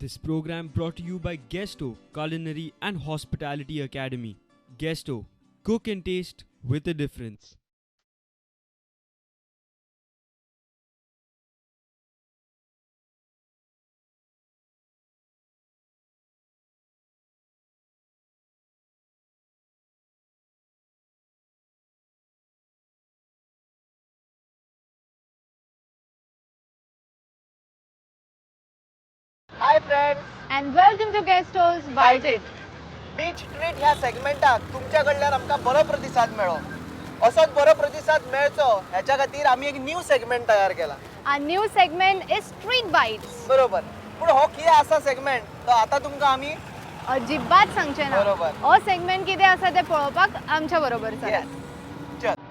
This program brought to you by Guesto Culinary and Hospitality Academy. Guesto, cook and taste with a difference. Hi friends, And welcome to Guestos Bite It. Beach treat ह्या सेगमेंटाक तुमच्या कडल्यान आमकां बरो प्रतिसाद मेळ्ळो. असोच बरो प्रतिसाद मेळचो ह्याच्या खातीर आमी एक न्यू सेगमेंट तयार केला. Our new segment is Street Bites. बरोबर, पूण हो कितें आसा सेगमेंट तो आतां तुमकां आमी अजिबात सांगचे ना. बरोबर. हो सेगमेंट कितें आसा ते पळोवपाक आमच्या बरोबर चला. येस चल.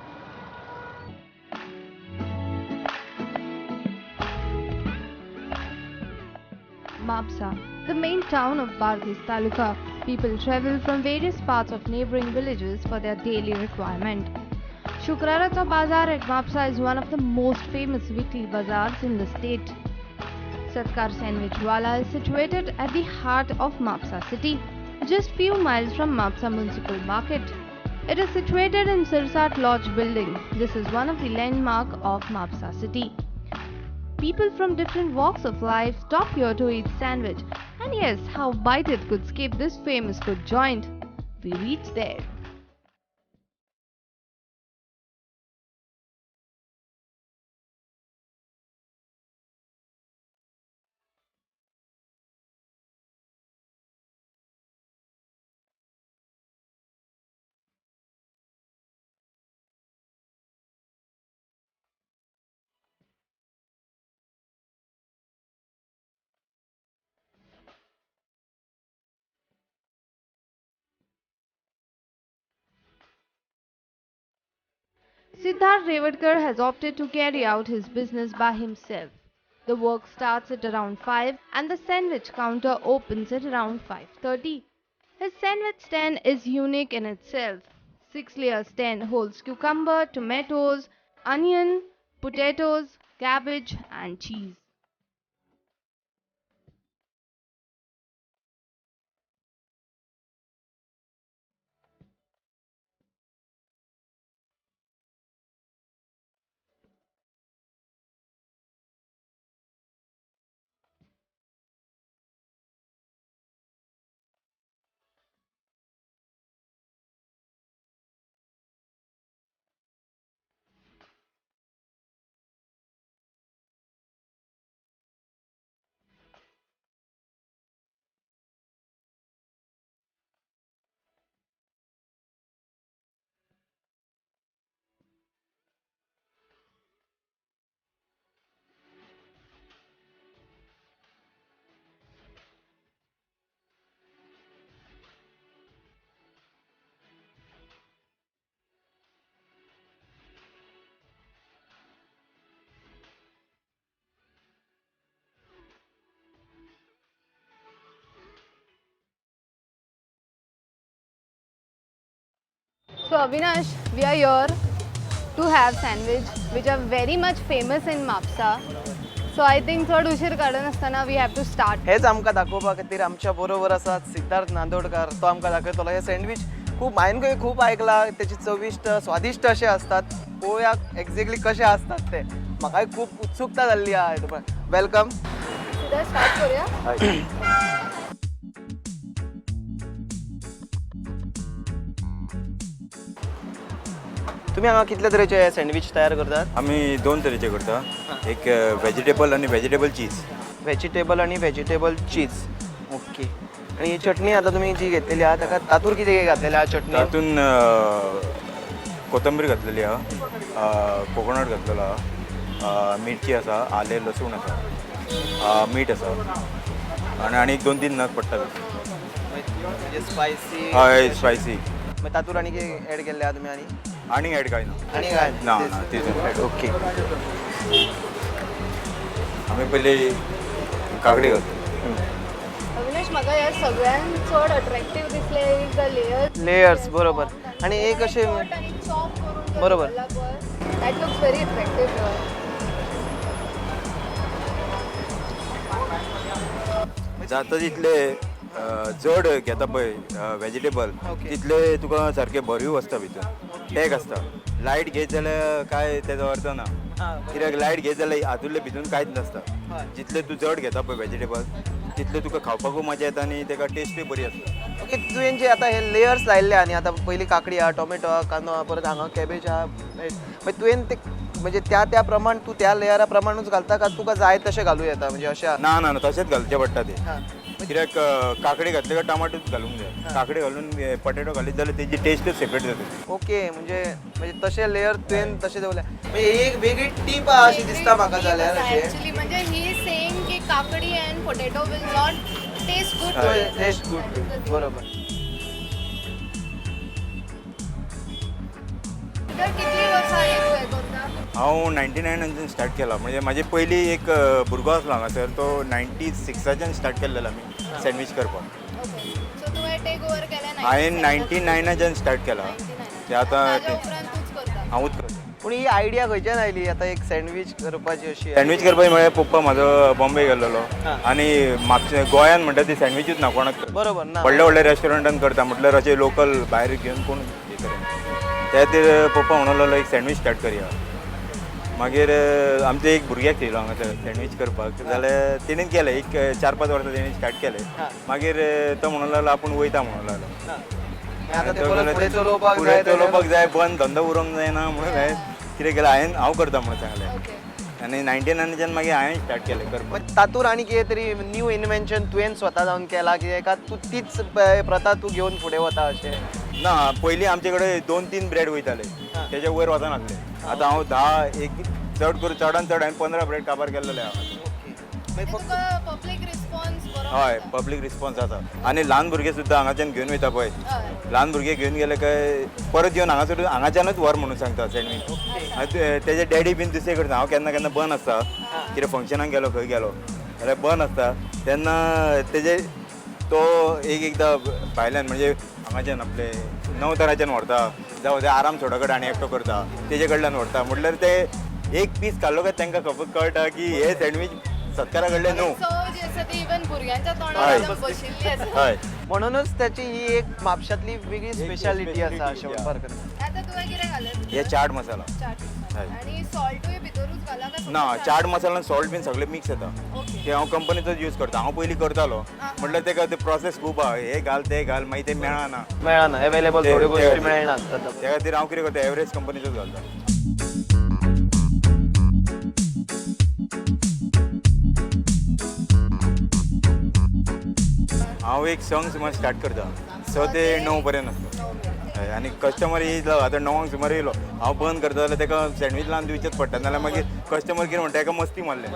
Mapsa, the main town of Bardis Taluka. People travel from various parts of neighboring villages for their daily requirement. Shukraracha Bazaar at Mapsa is one of the most famous weekly bazaars in the state. Satkar Sandwich Wala is situated at the heart of Mapsa city, just few miles from Mapsa Municipal Market. It is situated in Sirsat Lodge building. This is one of the landmark of Mapsa city. People from different walks of life stop here to eat sandwich. And yes, how Bite It could skip this famous food joint. We reached there. Siddharth Revadkar has opted to carry out his business by himself. The work starts at around 5 and the sandwich counter opens at around 5:30. His sandwich stand is unique in itself. 6-layer stand holds cucumber, tomatoes, onion, potatoes, cabbage and cheese. So Avinash, we are here to have sandwich which are very much famous in Mapsa. So I think चड उशीर काडनासतना we have to start. हेच आमकां दाखोवपा खातीर आमच्या बरोबर आसात सिद्धार्थ नांदोडकार. तो आमकां दाखयतलो. हे सँडविच खूब हांवें खूब आयकलां, तेची चविश्ट स्वादिश्ट अशे असतात. पळोवया एक्झॅक्टली कशे असतात ते. म्हाकाय खूब उत्सुकता जाल्ली आहा. वेलकम. सिद्धार्थ स्टार्ट करूया. तुम्ही हांगा कितले तरेचे सँडविच तयार करतात? आम्ही दोन तरेचे करता. एक व्हेजिटेबल आणि व्हेजिटेबल चीज. व्हेजिटेबल आणि व्हेजिटेबल चीज. ओके. आणि ही चटणी आता तुम्ही जी घेतलेली आहा ताका तातूंत कितें घातलेलें आहा चटणी? तातून कोथंबीर घातलेली आहा, कोकोनट घातलेलो आहा, मिरची आसा, आले लसूण आसा, मीठ आसा आणि एक 2-3 नग पडटा. म्हणजे स्पायसी. हय स्पायसी. मागीर तातूंत आनी कितें एड केल्लें आहा तुमी आणि ॲड काय ना. आनी काय? ना ना तेच. ओके. आम्ही पहिले काकडी घालतो. अविनाश, म्हाका ह्या सगळ्यान चड अट्रॅक्टिव्ह दिसले द लेयर्स. बरोबर. आणि एक अशे बरोबर. That looks very attractive. जाता तितले चड घेता पळय वेजिटेबल Okay. तितले तुका सारके भरीव आसता भितर पॅक आसता लायट घेत जाल्यार काय तेजो अर्थ ना कित्याक लायट घेत जाल्यार हातूंतले भितून कांयच नासता जितले तूं चड घेता पळय वेजिटेबल तितले तुका खावपाकूय मजा येता आनी तेका टेस्टूय बरी आसता. ओके तुवें जे आतां हे लेयर्स लायल्ले आनी आतां पयलीं काकडी आहा टोमॅटो आहा कांदो आहा परत हांगा कॅबेज आहा मागीर तुवें ते म्हणजे त्या प्रमाण तूं त्या लेयरा प्रमाणूच घालता का तुका जाय तशें घालूं येता म्हणजे अशें ना ना ना तशेंच घालचें पडटा ते हां कित्याक काकडी घातले काय टमाटोच घालूंक जाय काकडी घालून पटेटो घालीत जाल्यार तेजी टेस्टूच सेपरेट जाता. ओके म्हणजे म्हणजे तशे लेयर तुवें तशें दवरले म्हणजे ही एक वेगळी टीप आहा अशी दिसता म्हाका जाल्यार अशें ॲक्च्युली म्हणजे ही इज सेइंग की काकडी and potato will not taste good taste good बरोबर. तर कितली वर्सां हे करता हांव 99 स्टार्ट केला म्हणजे म्हाजे पयली एक भुरगो आसलो हांगासर तो 96 स्टार्ट केल्लेलो आमी सँडवीच करपाक. ओके सो तुवें टेक ओवर केलें हांवें 99 स्टार्ट केला ते आतां ताज्या उपरांत तूच करता हांवूच करता. पूण ही आयडिया खंयच्यान आयली आतां एक सँडवीच करपाची अशी सँडवीच करपाक म्हळ्यार पप्पा म्हाजो बॉम्बे गेल्लो हां. आनी म्हापशे गोंयान म्हणटा ती सँडवीचूच ना कोणाक करता. बरोबर ना व्हडल्या व्हडल्या रेस्टॉरंटान करता म्हटल्यार अशे लोकल भायर घेवन कोण हे करेना त्या खातीर पप्पा म्हणून लागलो एक सँडवीच स्टार्ट करया. मागीर आमच्या एक भुरग्याक थेयलो हांगासर सँडवीच करपाक जाल्यार तेणेन केलें एक 4-5 वर्सां तेणेन स्टार्ट केलें हां. मागीर तो म्हणून लागलो आपूण वयता म्हणून लागलो. हां. आतां ते परत फुडें चलोवपाक फुडें जाय चलोवपाक जाय बंद धंदो उरोंक जायना म्हणून हांवें कितें केलें हांव करता म्हणून सांगलें ओके आनी 99 मागीर हांवें स्टार्ट केलें करपाक. पण तातूंत आनी कितें तरी न्यू इन्वेंशन तुवें स्वता जावन केला कित्याक काय तूं तीच प्रथा तूं घेवन फुडें वता अशें ना पयलीं आमचे कडेन 2-3 ब्रेड वयताले हां. तेच्या वयर वचनासले आतां हांव 10 एक चड करून चडान चड हांवें 15 ब्रेड काबार केल्लेले हांव. मागीर फक्त तुका पब्लीक रिस्पॉन्स बरो हय मेळटा. पब्लीक रिस्पॉन्स आसा आनी ल्हान भुरगे सुद्दां हांगाच्यान घेवन वयता पळय हय ल्हान भुरगे घेवन गेले काय परत येवन हांगासर हांगाच्यानच व्हर म्हणून सांगता सँडवीच तेजे डॅडी बीन दुसरे करता हांव केन्ना केन्ना बंद आसता कितें फंक्शनाक गेलो खंय गेलो जाल्यार बंद आसता तेन्ना तेजे तो एकदां भायल्यान म्हणजे हांगाच्यान आपले 9 तराच्यान व्हरता जावं ते आराम सोडा कडेन आनी एकटो करता तेजे कडल्यान व्हरता म्हटल्यार ते एक पीस खाल्लो काय तांकां खबर कळटा की हे सँडवीच सत्कारा कडले न्हू. चव जी आसा ती इवन भुरग्यांच्या तोंडार हय. एकदम बशिल्ली आसा हय म्हणूनच त्याची ही एक म्हापशांतली वेगळी स्पेशालिटी आसा अशें म्हणपाक करता. आता तुवें कितें घालत हे चाट मसाला चाट हय. आनी सॉल्टूय भितरूच घाला का ना चाट मसाला सॉल्ट बीन सगळे मिक्स येता ओके ते हांव कंपनीचोच यूज करता हांव पयलीं करतालो म्हटल्यार तेका ते प्रोसेस खूब आहा हे घाल ते घाल मागीर ते मेळना मेळना अवेलेबल ते- थोड्यो ते- गोश्टी मेळनात आतां. त्या खातीर हांव कितें करता एव्हरेज कंपनीचोच घालता. हांव एक संक सुमार स्टार्ट करता 6 ते 9 पर्यंत आसता हय, आनी कस्टमर येयलो आतां 9 सुमार येयलो हांव बंद करता जाल्यार तेका सँडवीच लावन दिवचेच पडटा नाल्यार मागीर कस्टमर कितें म्हणटा एका मस्ती मारले.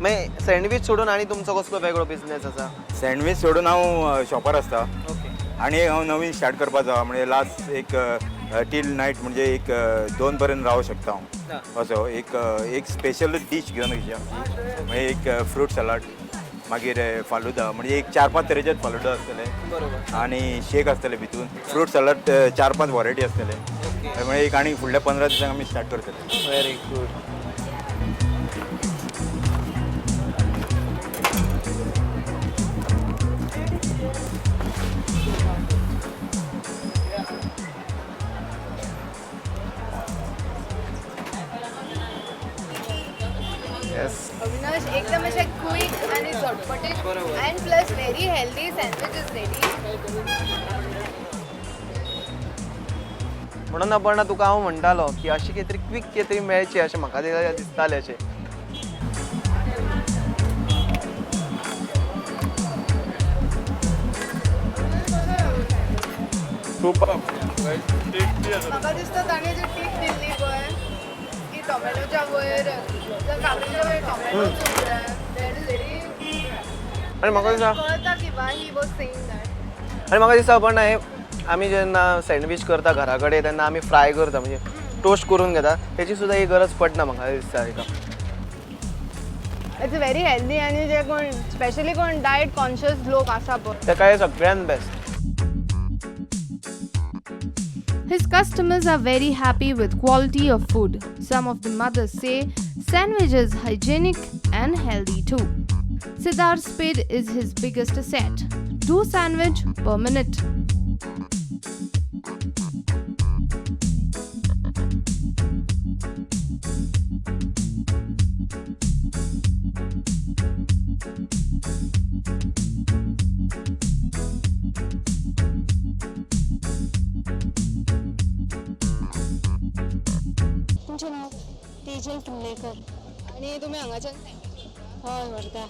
मागीर सँडवीच सोडून आनी तुमचो कसलो वेगळो बिझनेस आसा? सँडवीच सोडून हांव शॉपर आसता ओके आनी हांव नवीन स्टार्ट करपाचो म्हणजे लास्ट एक टील नायट म्हणजे एक 2 पर्यंत रावूं शकता हांव असो एक स्पेशल डीश घेवन येवची आमची म्हणजे एक फ्रूट सलाड मागीर फालुदा म्हणजे एक 4-5 तरेचे फालुदा आसतले बरोबर आनी शेक आसतले भितून फ्रूट सलाड 4-5 वरायटी आसतले म्हणजे एक आनी फुडल्या 15 दिसांक आमी स्टार्ट करतले. Very good. येस अविनाश एकदम अशे क्विक आणि झटपटीत बरोबर. And plus very healthy sandwiches ready म्हणून आपण तुका हांव म्हणटालो की अशी कितें तरी क्विक कितें तरी मेळची अशें म्हाका दिसतालें अशें. म्हाका दिसता ताणें जी टीप दिल्ली पळय की टोमॅटोच्या वयर जर काकडीच्या वयर टोमॅटो दॅट इज व्हेरी आनी म्हाका दिसता कळटा की Y he was saying that आनी म्हाका दिसता पण हे आमी जेन्ना सँडवीच करता घरा कडेन तेन्ना आमी फ्राय करता म्हणजे टोस्ट करून घेता तेची सुद्दां ही गरज पडना म्हाका दिसता एका. इट्स व्हेरी हेल्दी आनी जे कोण स्पेशली कोण डायट कॉन्शियस लोक आसा पळय तेका हे सगळ्यान best. His customers are very happy with quality of food. Some of the mothers say sandwich is hygienic and healthy too. Siddharth's speed is his biggest asset. 2 sandwich per minute. तुमचें नांव तेजल किल्लेकर आणि तुम्ही हांगाच्यान हय व्हरता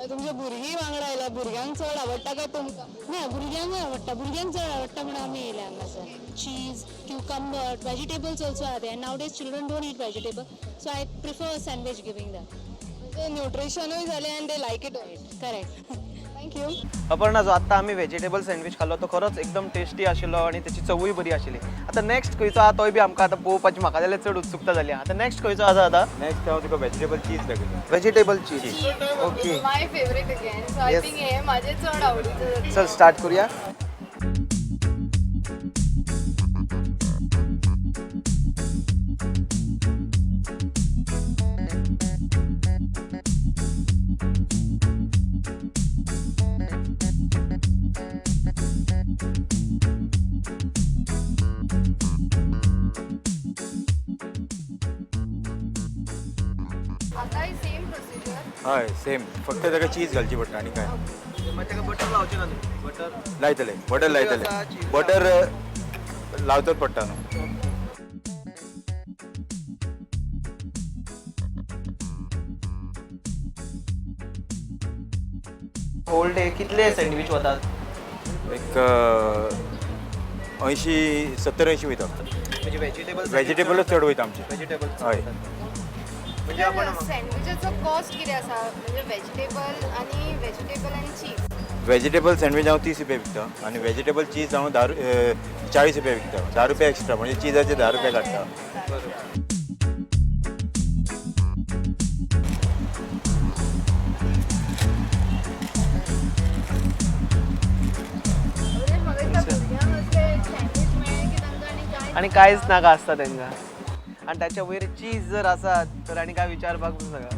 तुमचे भुरगीं वांगडा आयला भुरग्यांक चड आवडटा काय तुमकां ना भुरग्यांकूय आवडटा भुरग्यांक चड आवडटा म्हणून आमी येयले हांगासर cheese cucumber vegetables also are there nowadays children don't eat vegetable so I prefer sandwich giving that म्हणजे न्यूट्रिशनूय जालें आनी they like it correct thank you Aparna जो आत्ता आम्ही व्हेजिटेबल सँडविच खाल्लो तो खरोच एकदम टेस्टी आशिल्लो आणि त्याची चवूय बरी आशिल्ली आता नेक्स्ट खंयचो आहा तोय बी आमकां आतां पळोवपाची म्हाका जाल्यार चड उत्सुकता जाली आता नेक्स्ट खंयचो आसा आतां नेक्स्ट हांव तुका व्हेजिटेबल चीज दाखयता. Vegetable cheese okay my favourite again so I Yes. Think हे माझे चड आवडीचं चल स्टार्ट करूया. आता ही सेम प्रोसिजर हय सेम फक्त ताका चीज घालची पडटा आनी काय मागीर ताका बटर लावचें ना न्हू बटर लायतले बटर लायतले आसा, cheese बटर लावचोच पडटा न्हू. होल डे कितले सँडविच वतात एक 80-70 वयता म्हणजे व्हेजिटेबलच चड वयता आमचे. व्हेजिटेबल हय म्हणजे आपण सँडविचाचो कॉस्ट किती आसा म्हणजे व्हेजिटेबल आणि चीज व्हेजिटेबल सँडविच हांव 30 रुपया विकता आनी व्हेजिटेबल चीज हांव 40 रुपया विकता 10 रुपया एक्स्ट्रा म्हणजे चीजाचे 10 रुपया काडटा. आणि कांयच नाका आसता तांकां आणि त्याच्या वयर चीज जर आसात तर आणि काय विचारपाक नका.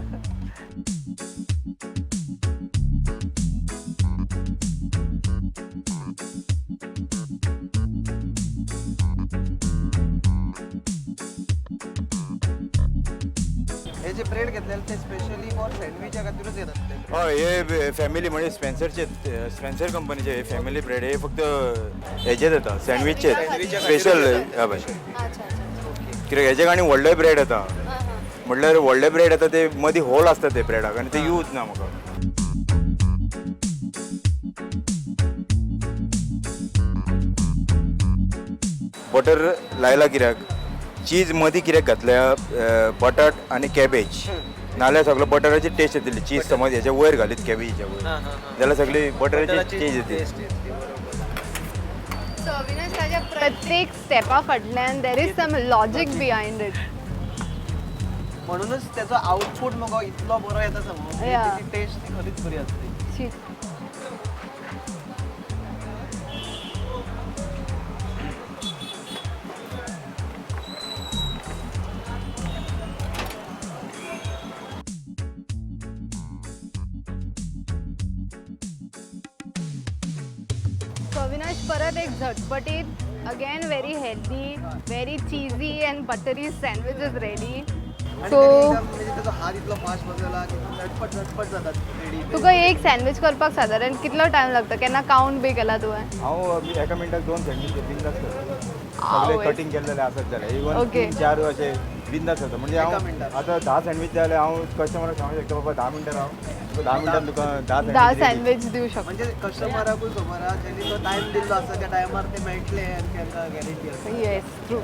हे जे ब्रेड घेतलेले ते स्पेशली फॉर सँडविचा खातीरच येतात. हय हे फॅमिली म्हणजे स्पेन्सर कंपनीचे हे फॅमिली ब्रेड हे फक्त हेचेच येता सँडविचचे स्पेशल ह्या भाशेन कित्याक हेचे आनी व्हडले ब्रेड येता म्हटल्यार व्हडले ब्रेड येता ते मदीं होल आसता ते ब्रेडाक आनी ते यूज ना म्हाका. बटर लायला कित्याक चीज मदीं कित्याक घातल्या बटाट आनी कॅबेज नाल्यार सगळो बटराची टेस्ट येतली. चीज समज हेच्या वयर घालीत कॅबेजीच्या वयर जाल्यार सगळी बटराची टेस्ट येतली. सो अविनाश ताच्या प्रत्येक स्टेपा फाटल्यान there is some logic behind it. म्हणूनच त्याचा आउटपुट मग इतलो बरो येता समज Yeah. त्याची टेस्ट ती खरीच बरी असते. सो अविनाश परत एक झटपटीत again very healthy very cheesy and buttery sandwich is ready. आणि सो त्याने एकदम म्हणजे त्याचा हात इतलो फास्ट बसवला की झटपट जातात रेडी. तुका एक सँडविच करपाक सादारण कितलो टाइम लागता केन्ना काउंट बी केला तुवें. हांव एका मिनटाक 2 सँडवीच बिंदास करता. आवय. सगळे कटिंग केलेले आसत जाल्यार इवन Okay. 3-4 अशे बिंदास करता. म्हणजे एका हांव मिनटात. आतां 10 सँडवीच जाल्यार हांव कस्टमराक सांगूंक शकता बाबा 10 मिनटां राव 10 मिनटान तुका 10 10 सँडवीच सँडविच दिवं शकता. म्हणजे कस्टमराकूय खबर आहा ज्यांनी तो टाइम दिल्लो आसा त्या टायमार ते मेळटले आणि त्यांना गॅरंटी आसा. Yes true.